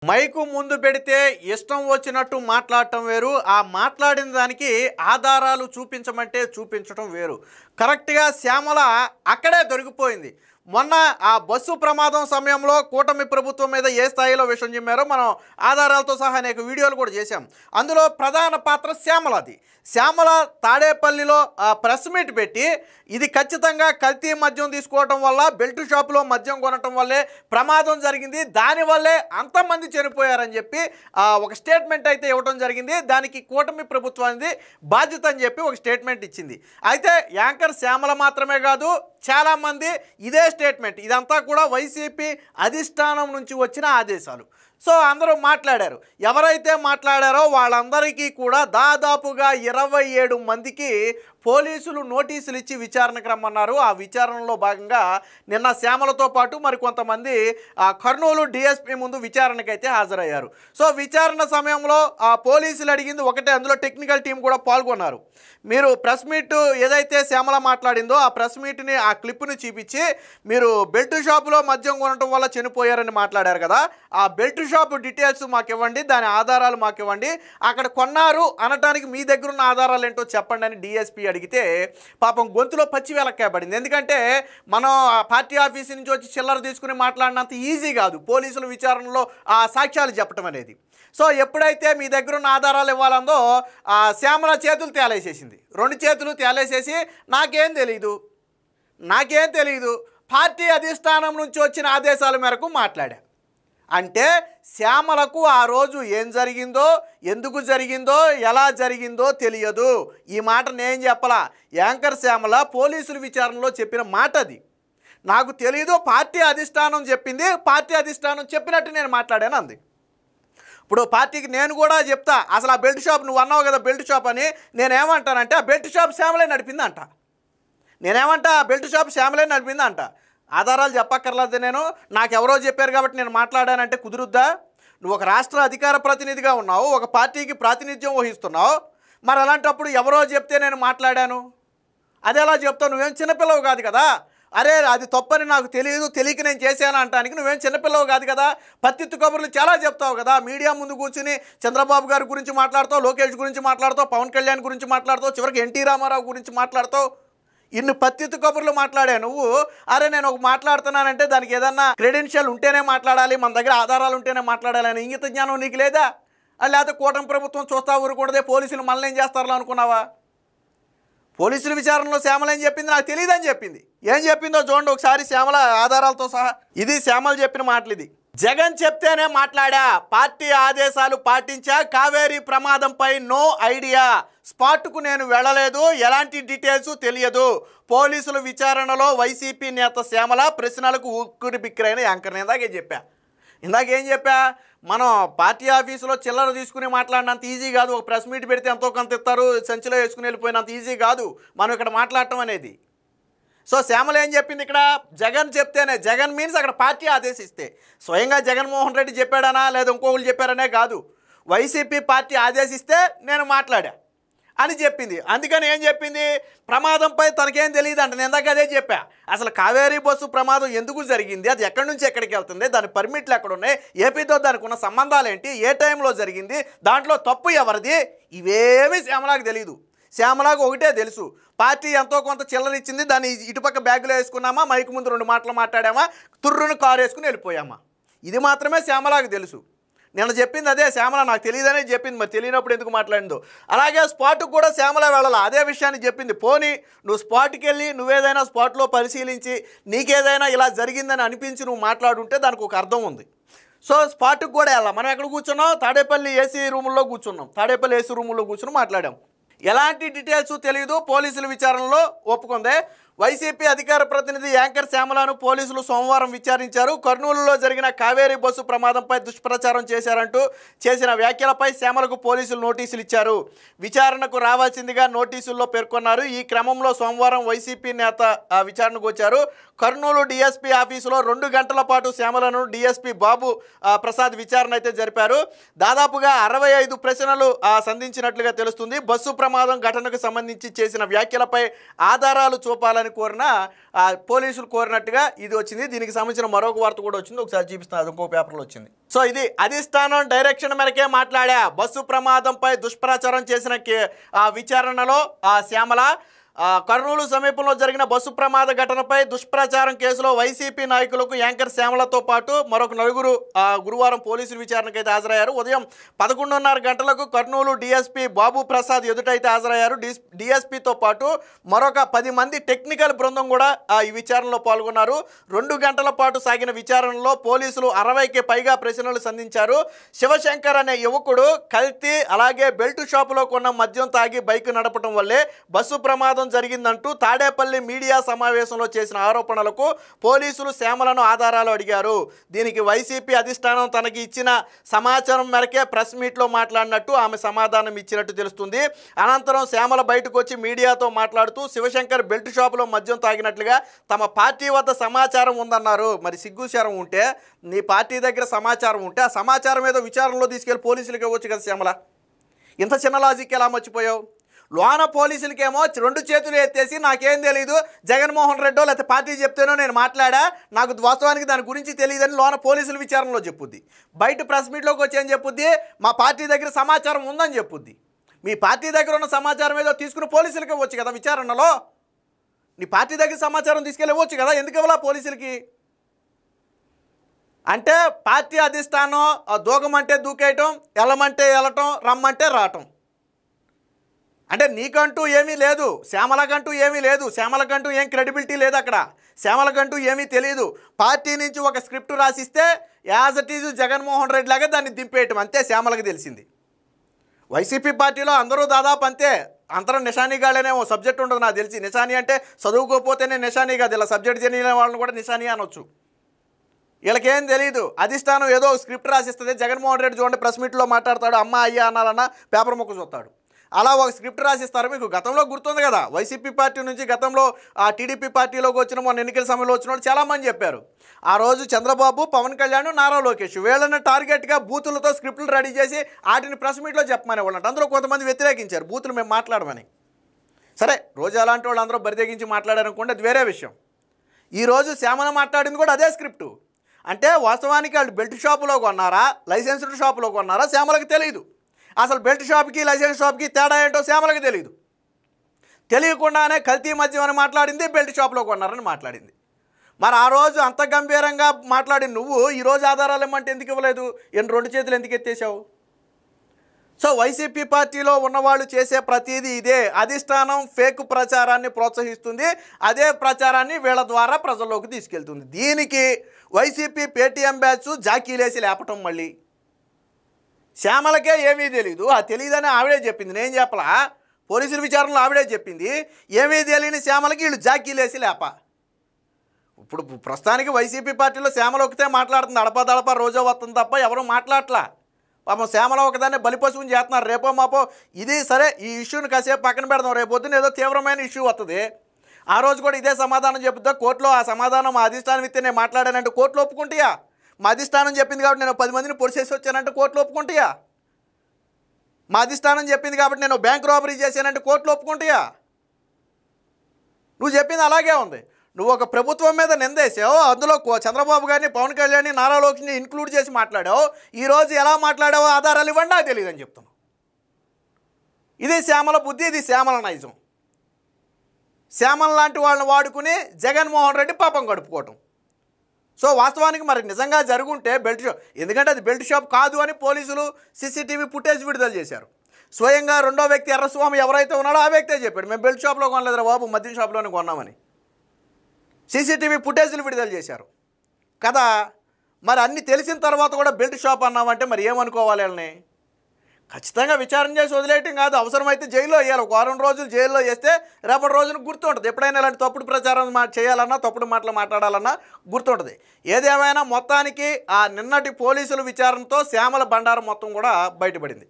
Mic ముందు పెడితే ఇష్టం వచ్చినట్టు మాట్లాడటం వేరు, ఆ మాట్లాడిన దానికి ఆధారాలు చూపించమంటే చూపించడం వేరు. కరెక్ట్గా శ్యామల అక్కడే దొరికిపోయింది. మొన్న ఆ బస్సు ప్రమాదం సమయంలో కూటమి ప్రభుత్వం మీద ఏ స్థాయిలో విషం చిమ్మారో మనం ఆధారాలతో సహా అనేక వీడియోలు కూడా చేశాం. అందులో ప్రధాన పాత్ర శ్యామలది. శ్యామల తాడేపల్లిలో ప్రెస్ మీట్ పెట్టి ఇది ఖచ్చితంగా కల్తీ మద్యం తీసుకోవటం వల్ల, బెల్ట్ షాపులో మద్యం కొనటం వల్లే ప్రమాదం జరిగింది, దానివల్లే అంతమంది చనిపోయారని చెప్పి ఒక స్టేట్మెంట్ అయితే ఇవ్వడం జరిగింది. దానికి కూటమి ప్రభుత్వానికి బాధ్యత అని చెప్పి ఒక స్టేట్మెంట్ ఇచ్చింది. అయితే యాంకర్ శ్యామల మాత్రమే కాదు, చాలామంది ఇదే స్టేట్మెంట్, ఇదంతా కూడా వైసీపీ అధిష్టానం నుంచి వచ్చిన ఆదేశాలు. సో అందరూ మాట్లాడారు. ఎవరైతే మాట్లాడారో వాళ్ళందరికీ కూడా దాదాపుగా 27 మందికి పోలీసులు నోటీసులు ఇచ్చి విచారణకు రమ్మన్నారు. ఆ విచారణలో భాగంగా నిన్న శ్యామలతో పాటు మరి కొంతమంది కర్నూలు డిఎస్పీ ముందు విచారణకైతే హాజరయ్యారు. సో విచారణ సమయంలో పోలీసులు అడిగింది ఒకటే, అందులో టెక్నికల్ టీం కూడా పాల్గొన్నారు. మీరు ప్రెస్ మీట్ ఏదైతే శ్యామల మాట్లాడిందో ఆ ప్రెస్ మీట్ని, ఆ క్లిప్ని చూపించి మీరు బెల్ట్ షాపులో మద్యం కొనటం వల్ల చనిపోయారని మాట్లాడారు కదా, ఆ బెల్ట్ షాపు డీటెయిల్స్ మాకు ఇవ్వండి, దాని ఆధారాలు మాకు ఇవ్వండి, అక్కడ కొన్నారు అనటానికి మీ దగ్గర ఉన్న ఆధారాలు ఏంటో చెప్పండి అని డిఎస్పీ అడిగితే పాపం గొంతులో పచ్చి వెలక్కాయ పడింది. ఎందుకంటే మనం పార్టీ ఆఫీస్ నుంచి వచ్చి చిల్లర తీసుకుని మాట్లాడినంత ఈజీ కాదు పోలీసుల విచారణలో ఆ సాక్ష్యాలు చెప్పడం అనేది. సో ఎప్పుడైతే మీ దగ్గర ఉన్న ఆధారాలు ఇవ్వాలందో శ్యామల చేతులు తేలేసేసింది, 2 చేతులు తేలేసేసి నాకేం తెలీదు పార్టీ అధిష్టానం నుంచి వచ్చిన ఆదేశాల మేరకు మాట్లాడా. అంటే శ్యామలకు ఆ రోజు ఏం జరిగిందో, ఎందుకు జరిగిందో, ఎలా జరిగిందో తెలియదు. ఈ మాట నేను చెప్పలా, యాంకర్ శ్యామల పోలీసుల విచారణలో చెప్పిన మాట అది. నాకు తెలీదు, పార్టీ అధిష్టానం చెప్పింది, పార్టీ అధిష్టానం చెప్పినట్టు నేను మాట్లాడాను అంది. ఇప్పుడు పార్టీకి నేను కూడా చెప్తా, అసలు ఆ బెల్ట్ షాప్ నువ్వు అన్నావు కదా బెల్ట్ షాప్ అని, నేనేమంటానంటే ఆ బెల్ట్ షాప్ శ్యామలే నడిపిందంట. ఆ బెల్ట్ షాప్ శ్యామలే నడిపిందంట. ఆధారాలు చెప్పక్కర్లేదు, నాకెవరో చెప్పారు కాబట్టి నేను మాట్లాడానంటే కుదురుద్దా? నువ్వు ఒక రాష్ట్ర అధికార ప్రతినిధిగా ఉన్నావు, ఒక పార్టీకి ప్రాతినిధ్యం వహిస్తున్నావు, మరి అలాంటప్పుడు ఎవరో చెప్తే నేను మాట్లాడాను అది ఎలా చెప్తావు? నువ్వేం చిన్నపిల్లవు కాదు కదా. అరే అది తప్పని నాకు తెలియదు, తెలియక నేను చేశాను అంటానికి నువ్వేం చిన్నపిల్లవు కాదు కదా. పత్తిత్తు కబుర్లు చాలా చెప్తావు కదా, మీడియా ముందు కూర్చుని చంద్రబాబు గారి గురించి మాట్లాడతావు, లోకేష్ గురించి మాట్లాడతావు, పవన్ కళ్యాణ్ గురించి మాట్లాడతావు, చివరికి ఎన్టీ రామారావు గురించి మాట్లాడతావు. ఇన్ని పత్తిత్తు కబుర్లు మాట్లాడా నువ్వు. అరే నేను ఒక మాట్లాడుతున్నానంటే దానికి ఏదన్నా క్రెడెన్షియల్ ఉంటేనే మాట్లాడాలి, మన దగ్గర ఆధారాలు ఉంటేనే మాట్లాడాలి అని ఇంగిత జ్ఞానం నీకు లేదా? లేకపోతే కూటమి ప్రభుత్వం చూస్తా ఊరుకూడదే, పోలీసులు మనల్ని ఏం చేస్తారో అనుకున్నావా? పోలీసుల విచారణలో శ్యామల ఏం చెప్పింది నాకు తెలియదని చెప్పింది. ఏం చెప్పిందో చూడండి ఒకసారి శ్యామల ఆధారాలతో సహా. ఇది శ్యామల చెప్పిన మాటలు. ఇది జగన్ చెప్తేనే మాట్లాడా, పార్టీ ఆదేశాలు పాటించా, కావేరీ ప్రమాదంపై నో ఐడియా, స్పాట్కు నేను వెళ్ళలేదు, ఎలాంటి డీటెయిల్స్ తెలియదు, పోలీసుల విచారణలో వైసీపీ నేత శ్యామల ప్రశ్నలకు ఉక్కిరి బిక్కిరైన యాంకర్. ఇందాకేం చెప్పా, మనం పార్టీ ఆఫీసులో చిల్లర తీసుకుని మాట్లాడినంత ఈజీ కాదు. ఒక ప్రెస్ మీట్ పెడితే ఎంతో కొంత ఇస్తారు, సంచిలో వేసుకుని వెళ్ళిపోయినంత ఈజీ కాదు మనం ఇక్కడ మాట్లాడటం అనేది. సో శ్యామల ఏం చెప్పింది ఇక్కడ, జగన్ చెప్తేనే, జగన్ మీన్స్ అక్కడ పార్టీ ఆదేశిస్తే, స్వయంగా జగన్మోహన్ రెడ్డి చెప్పాడనా లేదా ఇంకొకరు చెప్పారనే కాదు, వైసీపీ పార్టీ ఆదేశిస్తే నేను మాట్లాడా అని చెప్పింది. అందుకని ఏం చెప్పింది, ప్రమాదంపై తనకేం తెలియదు అంట. నేను ఇందాక అదే చెప్పా, అసలు కావేరీ బస్సు ప్రమాదం ఎందుకు జరిగింది, అది ఎక్కడి నుంచి ఎక్కడికి వెళ్తుంది, దాని పర్మిట్లు ఎక్కడున్నాయి, ఏపీతో దానికి ఉన్న సంబంధాలు ఏంటి, ఏ టైంలో జరిగింది, దాంట్లో తప్పు ఎవరిది, ఇవేమీ శ్యామలకు తెలియదు. శ్యామలకు ఒకటే తెలుసు, పార్టీ ఎంతో కొంత చిల్లర ఇచ్చింది, దాన్ని ఇటుపక్క బ్యాగులో వేసుకున్నామా, మైకు ముందు 2 మాటలు మాట్లాడామా, తుర్రును కారు వేసుకుని వెళ్ళిపోయామా, ఇది మాత్రమే శ్యామలకు తెలుసు. నేను చెప్పింది అదే, శ్యామల నాకు తెలియదనే చెప్పింది, మరి తెలియనప్పుడు ఎందుకు మాట్లాడిందో. అలాగే స్పాట్కి కూడా శ్యామల వెళ్ళాలి, అదే విషయాన్ని చెప్పింది. పోనీ నువ్వు స్పాట్కి వెళ్ళి నువ్వేదైనా స్పాట్లో పరిశీలించి నీకేదైనా ఇలా జరిగిందని అనిపించి నువ్వు మాట్లాడుంటే దానికి ఒక అర్థం ఉంది. సో స్పాట్కి కూడా వెళ్ళాలి. మనం ఎక్కడ కూర్చున్నాం, తాడేపల్లి ఏసీ రూముల్లో కూర్చున్నాం, తాడేపల్లి ఏసీ రూముల్లో కూర్చుని మాట్లాడాం. ఎలాంటి డీటెయిల్స్ తెలియదు, పోలీసుల విచారణలో ఒప్పుకుందే. వైసీపీ అధికార ప్రతినిధి యాంకర్ శ్యామలను పోలీసులు సోమవారం విచారించారు. కర్నూలులో జరిగిన కావేరీ బస్సు ప్రమాదంపై దుష్ప్రచారం చేశారంటూ చేసిన వ్యాఖ్యలపై శ్యామలకు పోలీసులు నోటీసులు ఇచ్చారు. విచారణకు రావాల్సిందిగా నోటీసుల్లో పేర్కొన్నారు. ఈ క్రమంలో సోమవారం వైసీపీ నేత విచారణకు వచ్చారు. కర్నూలు డీఎస్పీ ఆఫీసులో 2 గంటల పాటు శ్యామలను డీఎస్పీ బాబు ప్రసాద్ విచారణ అయితే జరిపారు. దాదాపుగా 65 ప్రశ్నలు సంధించినట్లుగా తెలుస్తుంది. బస్సు ప్రమాదం ఘటనకు సంబంధించి చేసిన వ్యాఖ్యలపై ఆధారాలు చూపాలని చేయాలని కోరిన పోలీసులు కోరినట్టుగా ఇది వచ్చింది. దీనికి సంబంధించిన మరొక వార్త కూడా వచ్చింది, ఒకసారి చూపిస్తున్నా, అది ఇంకో పేపర్లో వచ్చింది. సో ఇది అధిష్టానం డైరెక్షన్ మేరకే మాట్లాడా. బస్సు ప్రమాదంపై దుష్ప్రచారం చేసిన విచారణలో శ్యామల కర్నూలు సమీపంలో జరిగిన బస్సు ప్రమాద ఘటనపై దుష్ప్రచారం కేసులో వైసీపీ నాయకులకు యాంకర్ శ్యామలతో పాటు మరొక నలుగురు గురువారం పోలీసులు విచారణకైతే హాజరయ్యారు. ఉదయం 11:30 గంటలకు కర్నూలు డీఎస్పీ బాబు ప్రసాద్ ఎదుటైతే హాజరయ్యారు. డీఎస్పీతో పాటు మరొక 10 మంది టెక్నికల్ బృందం కూడా ఈ విచారణలో పాల్గొన్నారు. 2 గంటల పాటు సాగిన విచారణలో పోలీసులు 60కి పైగా ప్రశ్నలు సంధించారు. శివశంకర్ అనే యువకుడు కల్తీ అలాగే బెల్ట్ షాపులో కొన్న మద్యం తాగి బైక్ నడపడం వల్లే బస్సు ప్రమాదం జరిగిందంటూ తాడేపల్లి మీడియా సమావేశంలో చేసిన ఆరోపణలకు పోలీసులు శ్యామలను ఆధారాలు అడిగారు. దీనికి వైసీపీ అధిష్టానం తనకి ఇచ్చిన సమాచారం మేరకే ప్రెస్ మీట్లో మాట్లాడినట్టు ఆమె సమాధానం ఇచ్చినట్టు తెలుస్తుంది. అనంతరం శ్యామల బయటకు వచ్చి మీడియాతో మాట్లాడుతూ శివశంకర్ బెల్ట్ షాపులో మద్యం తాగినట్లుగా తమ పార్టీ వద్ద సమాచారం ఉందన్నారు. మరి సిగ్గుశరం ఉంటే, నీ పార్టీ దగ్గర సమాచారం ఉంటే ఆ సమాచారం ఏదో విచారణలో తీసుకెళ్లి పోలీసులకి ఇవ్వచ్చు కదా శ్యామల. ఇంత చిన్న లాజిక్ ఎలా మర్చిపోయావు? లోన పోలీసులకేమో 2 చేతులు ఎత్తేసి నాకేం తెలీదు, జగన్మోహన్ రెడ్డో లేకపోతే పార్టీ చెప్తేనో నేను మాట్లాడా, నాకు వాస్తవానికి దాని గురించి తెలియదని లోన పోలీసుల విచారణలో చెప్పుద్ది. బయట ప్రెస్ మీట్లోకి వచ్చి ఏం చెప్పుద్ది, మా పార్టీ దగ్గర సమాచారం ఉందని చెప్పుద్ది. మీ పార్టీ దగ్గర ఉన్న సమాచారం ఏదో తీసుకుని పోలీసులకి ఇవ్వచ్చు కదా విచారణలో. నీ పార్టీ దగ్గర సమాచారం తీసుకెళ్ళి ఇవ్వచ్చు కదా, ఎందుకు ఇవ్వాలా పోలీసులకి? అంటే పార్టీ అధిష్టానం దూకమంటే దూకేయటం, వెళ్ళమంటే వెళ్ళటం, రమ్మంటే రావటం. అంటే నీకంటూ ఏమీ లేదు, శ్యామలకంటూ ఏమీ లేదు, శ్యామలకంటూ ఏం క్రెడిబిలిటీ లేదు, అక్కడ శ్యామలకంటూ ఏమీ తెలియదు. పార్టీ నుంచి ఒక స్క్రిప్ట్ రాసిస్తే as it is Jaganmohan Reddy లాగా దాన్ని దింపేయటం, అంతే శ్యామలకి తెలిసింది. వైసీపీ పార్టీలో అందరూ దాదాపు అంతే, అందరం నిషానీగాళ్ళనే ఓ సబ్జెక్ట్ ఉండదు నాకు తెలిసి. నిషానీ అంటే చదువుకోకపోతేనే నిషానీ కాదు, ఇలా సబ్జెక్ట్ జరిగిన వాళ్ళని కూడా నిషానీ అనొచ్చు. వీళ్ళకేం తెలియదు. అధిష్టానం ఏదో స్క్రిప్ట్ రాసిస్తుంది. జగన్మోహన్ రెడ్డి చూడండి ప్రెస్ మీట్లో మాట్లాడతాడు, అమ్మ అయ్యా అనాలన్నా పేపర్ ముక్క చూస్తాడు. అలా ఒక స్క్రిప్ట్ రాసిస్తారు. మీకు గతంలో గుర్తుంది కదా, వైసీపీ పార్టీ నుంచి గతంలో టీడీపీ పార్టీలోకి వచ్చిన మొన్న ఎన్నికల సమయంలో వచ్చిన వాళ్ళు చాలామంది చెప్పారు. ఆ రోజు చంద్రబాబు, పవన్ కళ్యాణ్, నారా లోకేష్ వీళ్ళని టార్గెట్గా బూతులతో స్క్రిప్టులు రెడీ చేసి వాటిని ప్రెస్ మీట్లో చెప్పమని వాళ్ళంటే అందులో కొంతమంది వ్యతిరేకించారు బూతులు మేము మాట్లాడమని. సరే, రోజు అలాంటి వాళ్ళు అందరూ బరితెగించి మాట్లాడారనుకోండి, అది వేరే విషయం. ఈరోజు శ్యామల మాట్లాడింది కూడా అదే స్క్రిప్టు. అంటే వాస్తవానికి వాళ్ళు బెల్ట్ షాపులో కొన్నారా, లైసెన్స్డ్ షాపులో కొన్నారా శ్యామలకు తెలియదు. అసలు బెల్ట్ షాప్కి లైసెన్స్ షాప్కి తేడా ఏంటో శ్యామలకి తెలియదు. తెలియకుండానే కల్తీ మద్యం అని మాట్లాడింది, బెల్ట్ షాప్లో కొన్నారని మాట్లాడింది. మరి ఆ రోజు అంత గంభీరంగా మాట్లాడి నువ్వు ఈరోజు ఆధారాలు ఇమ్మంటే ఎందుకు ఇవ్వలేదు? 2 చేతులు ఎందుకు ఎత్తేసావు? సో వైసీపీ పార్టీలో ఉన్నవాళ్ళు చేసే ప్రతిదీ ఇదే. అధిష్టానం ఫేక్ ప్రచారాన్ని ప్రోత్సహిస్తుంది, అదే ప్రచారాన్ని వీళ్ళ ద్వారా ప్రజల్లోకి తీసుకెళ్తుంది. దీనికి వైసీపీ పేటీఎం బ్యాచ్ జాకీలేసి లేపటం. మళ్ళీ శ్యామలకే ఏమీ తెలీదు, ఆ తెలియదని ఆవిడే చెప్పింది, నేను చెప్పలా. పోలీసుల విచారణలో ఆవిడే చెప్పింది. ఏమీ తెలియని శ్యామలకి వీళ్ళు జాకీలేసి లేప. ఇప్పుడు ప్రస్తుతానికి వైసీపీ పార్టీలో శ్యామల ఒకతే మాట్లాడుతుంది, అడపదడప రోజా వస్తుంది తప్ప ఎవరూ మాట్లాడట్లా. పాపం శ్యామల ఒకదాన్ని బలిపశువుని చేస్తున్నారు. రేపో మాపో ఇది సరే, ఈ ఇష్యూని కాసేపు పక్కన పెడదాం, రేపొద్దున ఏదో తీవ్రమైన ఇష్యూ వస్తుంది. ఆ రోజు కూడా ఇదే సమాధానం చెబుతా కోర్టులో. ఆ సమాధానం మా అధిష్టానం ఇస్తే నేను మాట్లాడానంటే కోర్టులో ఒప్పుకుంటాయా? మా అధిష్టానం చెప్పింది కాబట్టి నేను 10 మందిని పొడిచేసి వచ్చానంటే కోర్టులో ఒప్పుకుంటాయా? మా అధిష్టానం చెప్పింది కాబట్టి నేను బ్యాంక్ రాబరీ చేశానంటే కోర్టులో ఒప్పుకుంటాయా? నువ్వు చెప్పింది అలాగే ఉంది. నువ్వు ఒక ప్రభుత్వం మీద నిందేసావు, అందులో చంద్రబాబు గారిని, పవన్ కళ్యాణ్ని, నారా లోకేష్ని ఇంక్లూడ్ చేసి మాట్లాడావు. ఈరోజు ఎలా మాట్లాడావో ఆధారాలు ఇవ్వండి నాకు తెలియదని చెప్తున్నావు. ఇది శ్యామల బుద్ధి, ఇది శ్యామల నైజం. శ్యామల లాంటి వాళ్ళని వాడుకుని జగన్మోహన్ రెడ్డి పాపం గడుపుకోవటం. సో వాస్తవానికి మరి నిజంగా జరుగుంటే బెల్ట్ షాప్, ఎందుకంటే అది బెల్ట్ షాప్ కాదు అని పోలీసులు సీసీటీవీ ఫుటేజ్ విడుదల చేశారు. స్వయంగా రెండో వ్యక్తి ఎర్రస్వామి ఎవరైతే ఉన్నాడో ఆ వ్యక్తే చెప్పాడు, మేము బెల్ట్ షాప్లో కొనలేదురా బాబు, మద్యం షాప్లోనే కొన్నామని. సీసీటీవీ ఫుటేజ్లు విడుదల చేశారు కదా. మరి అన్నీ తెలిసిన తర్వాత కూడా బెల్ట్ షాప్ అన్నామంటే మరి ఏమనుకోవాలి వాళ్ళని? ఖచ్చితంగా విచారణ చేసి వదిలేయటం కాదు, అవసరమైతే జైల్లో వేయాలి. 1 వారం రోజులు జైల్లో వేస్తే రేపటి రోజున గుర్తుంటుంది. ఎప్పుడైనా ఇలాంటి తప్పుడు ప్రచారం చేయాలన్నా, తప్పుడు మాటలు మాట్లాడాలన్నా గుర్తుంటుంది. ఏదేమైనా మొత్తానికి ఆ నిన్నటి పోలీసుల విచారణతో శ్యామల బండారం మొత్తం కూడా బయటపడింది.